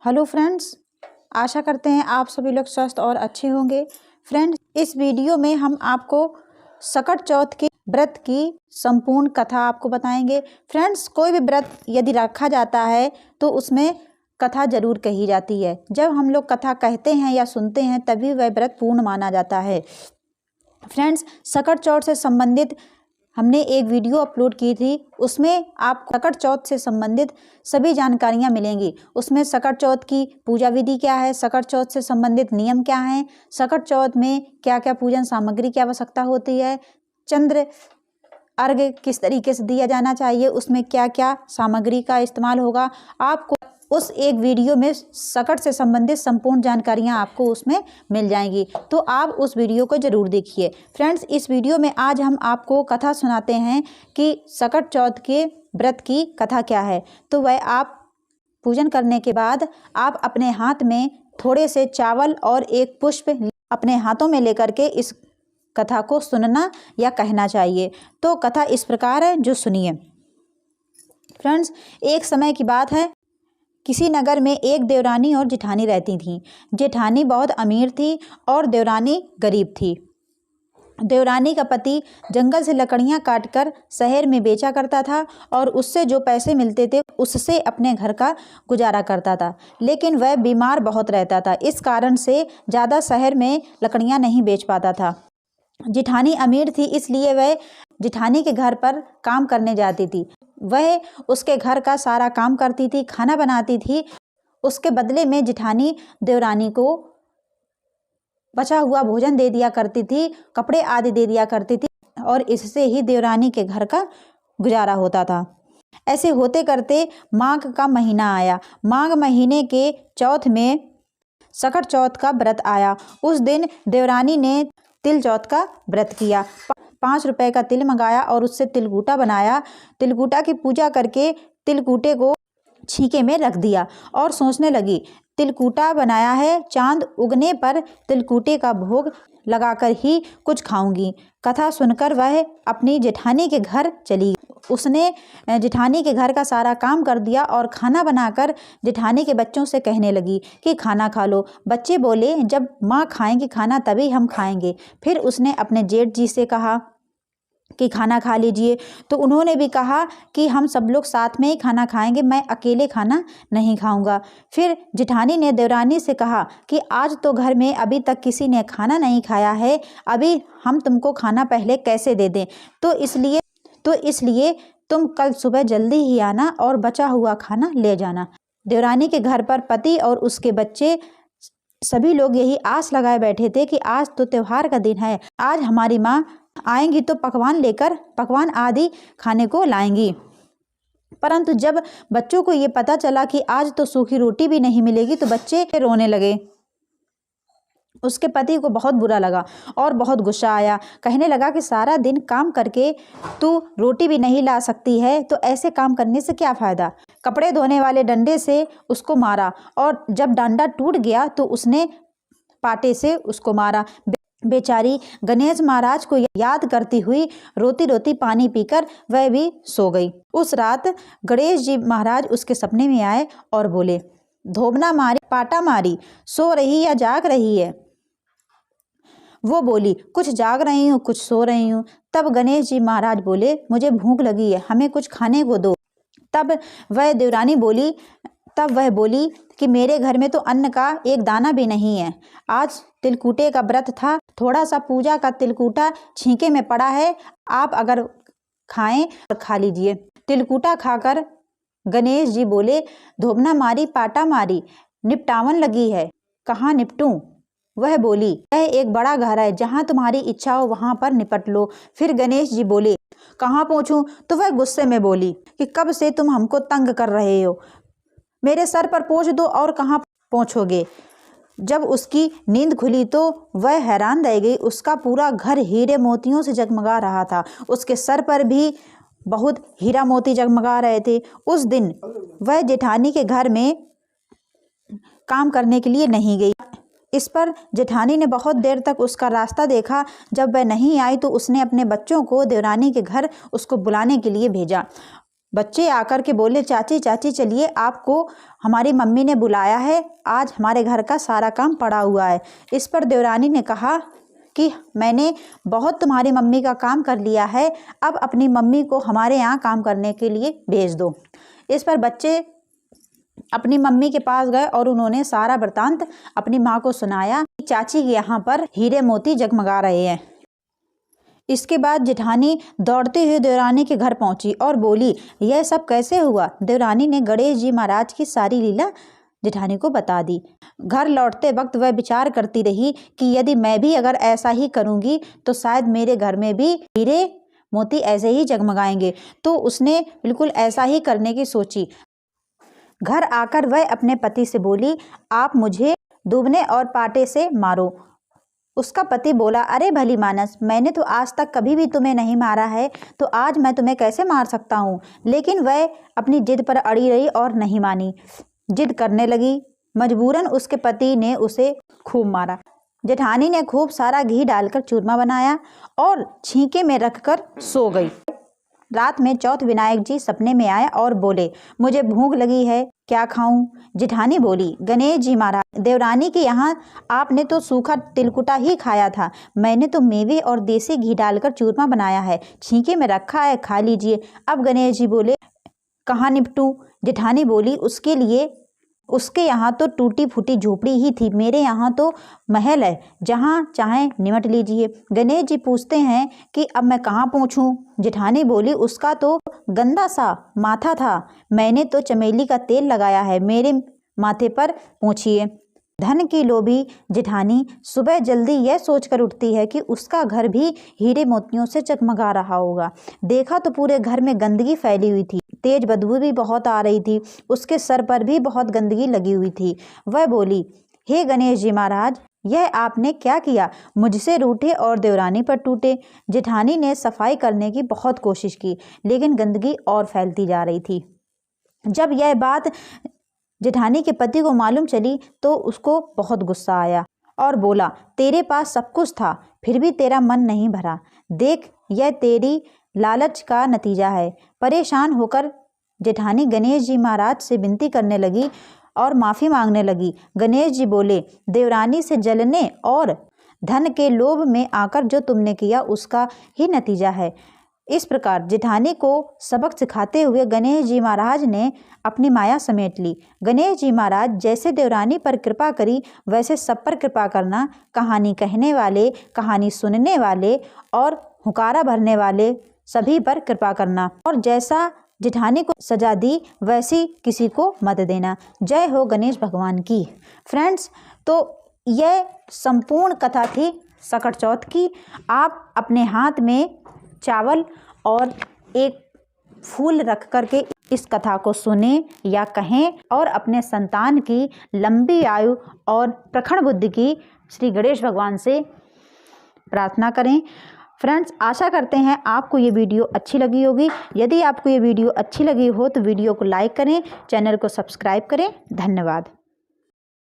Hello friends, आशा करते हैं आप सभी लोग स्वस्थ और अच्छे होंगे। फ्रेंड्स, इस वीडियो में हम आपको सकट चौथ के व्रत की संपूर्ण कथा आपको बताएंगे। फ्रेंड्स, कोई भी व्रत यदि रखा जाता है तो उसमें कथा जरूर कही जाती है। जब हम लोग कथा कहते हैं या सुनते हैं तभी वह व्रत पूर्ण माना जाता है। फ्रेंड्स, सकट चौथ से संबंधित हमने एक वीडियो अपलोड की थी, उसमें आप सकट चौथ से संबंधित सभी जानकारियां मिलेंगी। उसमें सकट चौथ की पूजा विधि क्या है, सकट चौथ से संबंधित नियम क्या हैं, सकट चौथ में क्या क्या पूजन सामग्री की आवश्यकता होती है, चंद्र अर्घ्य किस तरीके से दिया जाना चाहिए, उसमें क्या क्या सामग्री का इस्तेमाल होगा। आपको उस एक वीडियो में सकट से संबंधित संपूर्ण जानकारियां आपको उसमें मिल जाएंगी, तो आप उस वीडियो को ज़रूर देखिए। फ्रेंड्स, इस वीडियो में आज हम आपको कथा सुनाते हैं कि सकट चौथ के व्रत की कथा क्या है। तो वह आप पूजन करने के बाद आप अपने हाथ में थोड़े से चावल और एक पुष्प अपने हाथों में लेकर के इस कथा को सुनना या कहना चाहिए। तो कथा इस प्रकार है, जो सुनिए। फ्रेंड्स, एक समय की बात है, किसी नगर में एक देवरानी और जेठानी रहती थीं। जेठानी बहुत अमीर थी और देवरानी गरीब थी। देवरानी का पति जंगल से लकड़ियां काटकर शहर में बेचा करता था और उससे जो पैसे मिलते थे उससे अपने घर का गुजारा करता था। लेकिन वह बीमार बहुत रहता था, इस कारण से ज़्यादा शहर में लकड़ियां नहीं बेच पाता था। जेठानी अमीर थी, इसलिए वह जेठानी के घर पर काम करने जाती थी। वह उसके घर का सारा काम करती थी, खाना बनाती थी। उसके बदले में जेठानी देवरानी को बचा हुआ भोजन दे दिया करती थी, कपड़े आदि दे दिया करती थी और इससे ही देवरानी के घर का गुजारा होता था। ऐसे होते करते माघ का महीना आया। माघ महीने के चौथ में सकट चौथ का व्रत आया। उस दिन देवरानी ने तिल चौथ का व्रत किया। 5 रुपए का तिल मंगाया और उससे तिलकूटा बनाया। तिलकूटा की पूजा करके तिलकूटे को छीके में रख दिया और सोचने लगी, तिलकूटा बनाया है, चांद उगने पर तिलकूटे का भोग लगाकर ही कुछ खाऊंगी। कथा सुनकर वह अपनी जेठानी के घर चली। उसने जेठानी के घर का सारा काम कर दिया और खाना बनाकर जेठानी के बच्चों से कहने लगी कि खाना खा लो। बच्चे बोले, जब माँ खाएंगी खाना तभी हम खाएंगे। फिर उसने अपने जेठ जी से कहा कि खाना खा लीजिए, तो उन्होंने भी कहा कि हम सब लोग साथ में ही खाना खाएंगे, मैं अकेले खाना नहीं खाऊंगा। फिर जेठानी ने देवरानी से कहा कि आज तो घर में अभी तक किसी ने खाना नहीं खाया है, अभी हम तुमको खाना पहले कैसे दे दें, तो इसलिए तुम कल सुबह जल्दी ही आना और बचा हुआ खाना ले जाना। देवरानी के घर पर पति और उसके बच्चे सभी लोग यही आस लगाए बैठे थे कि आज तो त्योहार का दिन है, आज हमारी माँ आएंगी तो पकवान आदि खाने को लाएंगी। परंतु जब बच्चों को ये पता चला कि आज तो सूखी रोटी भी नहीं मिलेगी तो बच्चे रोने लगे। उसके पति को बहुत बुरा लगा और बहुत गुस्सा आया। कहने लगा कि सारा दिन काम करके तू रोटी भी नहीं ला सकती है, तो ऐसे काम करने से क्या फ़ायदा। कपड़े धोने वाले डंडे से उसको मारा और जब डंडा टूट गया तो उसने पाटे से उसको मारा। बेचारी गणेश महाराज को याद करती हुई रोती रोती पानी पीकर वह भी सो गई। उस रात गणेश जी महाराज उसके सपने में आए और बोले, धोबना मारी पाटा मारी, सो रही या जाग रही है। वो बोली, कुछ जाग रही हूँ कुछ सो रही हूँ। तब गणेश जी महाराज बोले, मुझे भूख लगी है, हमें कुछ खाने को दो। तब वह बोली कि मेरे घर में तो अन्न का एक दाना भी नहीं है। आज तिलकूटे का व्रत था, थोड़ा सा पूजा का तिलकूटा छींके में पड़ा है, आप अगर खाएं और खा लीजिए। तिलकूटा खाकर गणेश जी बोले, धोबना मारी पाटा मारी, निपटावन लगी है, कहाँ निपटूं। वह बोली, यह एक बड़ा घर है, जहाँ तुम्हारी इच्छा हो वहाँ पर निपट लो। फिर गणेश जी बोले, कहाँ पहुँचूं। तो वह गुस्से में बोली कि कब से तुम हमको तंग कर रहे हो, मेरे सर पर पहुँच दो और कहाँ पहुँचोगे। जब उसकी नींद खुली तो वह हैरान रह गई। उसका पूरा घर हीरे मोतियों से जगमगा रहा था, उसके सर पर भी बहुत हीरा मोती जगमगा रहे थे। उस दिन वह जेठानी के घर में काम करने के लिए नहीं गई। इस पर जेठानी ने बहुत देर तक उसका रास्ता देखा। जब वह नहीं आई तो उसने अपने बच्चों को देवरानी के घर उसको बुलाने के लिए भेजा। बच्चे आकर के बोले, चाची चाची चलिए, आपको हमारी मम्मी ने बुलाया है, आज हमारे घर का सारा काम पड़ा हुआ है। इस पर देवरानी ने कहा कि मैंने बहुत तुम्हारी मम्मी का काम कर लिया है, अब अपनी मम्मी को हमारे यहाँ काम करने के लिए भेज दो। इस पर बच्चे अपनी मम्मी के पास गए और उन्होंने सारा वृतांत अपनी माँ को सुनाया कि चाची के यहाँ पर हीरे मोती जगमगा रहे हैं। इसके बाद जेठानी दौड़ते हुए देवरानी के घर पहुंची और बोली, यह सब कैसे हुआ? देवरानी ने गणेश जी महाराज की सारी लीला जेठानी को बता दी। घर लौटते वक्त वह विचार करती रही कि यदि मैं भी अगर ऐसा ही करूंगी तो शायद मेरे घर में भी हीरे मोती ऐसे ही जगमगाएंगे। तो उसने बिल्कुल ऐसा ही करने की सोची। घर आकर वह अपने पति से बोली, आप मुझे दुबने और पाटे से मारो। उसका पति बोला, अरे भली मानस, मैंने तो आज तक कभी भी तुम्हें नहीं मारा है, तो आज मैं तुम्हें कैसे मार सकता हूँ। लेकिन वह अपनी जिद पर अड़ी रही और नहीं मानी, जिद करने लगी। मजबूरन उसके पति ने उसे खूब मारा। जेठानी ने खूब सारा घी डालकर चूरमा बनाया और छींके में रखकर सो गई। रात में चौथ विनायक जी सपने में आए और बोले, मुझे भूख लगी है, क्या खाऊं? जेठानी बोली, गणेश जी महाराज, देवरानी के यहाँ आपने तो सूखा तिलकुटा ही खाया था, मैंने तो मेवे और देसी घी डालकर चूरमा बनाया है, छींके में रखा है, खा लीजिए। अब गणेश जी बोले, कहाँ निपटूं? जेठानी बोली, उसके लिए उसके यहाँ तो टूटी फूटी झोपड़ी ही थी, मेरे यहाँ तो महल है, जहाँ चाहें निमट लीजिए। गणेश जी पूछते हैं कि अब मैं कहाँ पहुँचूँ? जेठानी बोली, उसका तो गंदा सा माथा था, मैंने तो चमेली का तेल लगाया है, मेरे माथे पर पहुँचिए। धन की लोभी जेठानी सुबह जल्दी यह सोचकर उठती है कि उसका घर भी हीरे मोतियों से चकमगा रहा होगा। देखा तो पूरे घर में गंदगी फैली हुई थी, तेज बदबू भी बहुत आ रही थी, उसके सर पर भी बहुत गंदगी लगी हुई थी। वह बोली, हे गणेश जी महाराज, यह आपने क्या किया? मुझसे रूठे और देवरानी पर टूटे। जेठानी ने सफाई करने की बहुत कोशिश की, लेकिन गंदगी और फैलती जा रही थी। जब यह बात जेठानी के पति को मालूम चली तो उसको बहुत गुस्सा आया और बोला, तेरे पास सब कुछ था, फिर भी तेरा मन नहीं भरा, देख यह तेरी लालच का नतीजा है। परेशान होकर जेठानी गणेश जी महाराज से विनती करने लगी और माफ़ी मांगने लगी। गणेश जी बोले, देवरानी से जलने और धन के लोभ में आकर जो तुमने किया उसका ही नतीजा है। इस प्रकार जेठानी को सबक सिखाते हुए गणेश जी महाराज ने अपनी माया समेट ली। गणेश जी महाराज जैसे देवरानी पर कृपा करी वैसे सब पर कृपा करना, कहानी कहने वाले, कहानी सुनने वाले और हुकारा भरने वाले सभी पर कृपा करना, और जैसा जेठानी को सजा दी वैसी किसी को मत देना। जय हो गणेश भगवान की। फ्रेंड्स, तो यह संपूर्ण कथा थी सकट चौथ की। आप अपने हाथ में चावल और एक फूल रख करके इस कथा को सुने या कहें और अपने संतान की लंबी आयु और प्रखर बुद्धि की श्री गणेश भगवान से प्रार्थना करें। फ्रेंड्स, आशा करते हैं आपको ये वीडियो अच्छी लगी होगी। यदि आपको ये वीडियो अच्छी लगी हो तो वीडियो को लाइक करें, चैनल को सब्सक्राइब करें। धन्यवाद।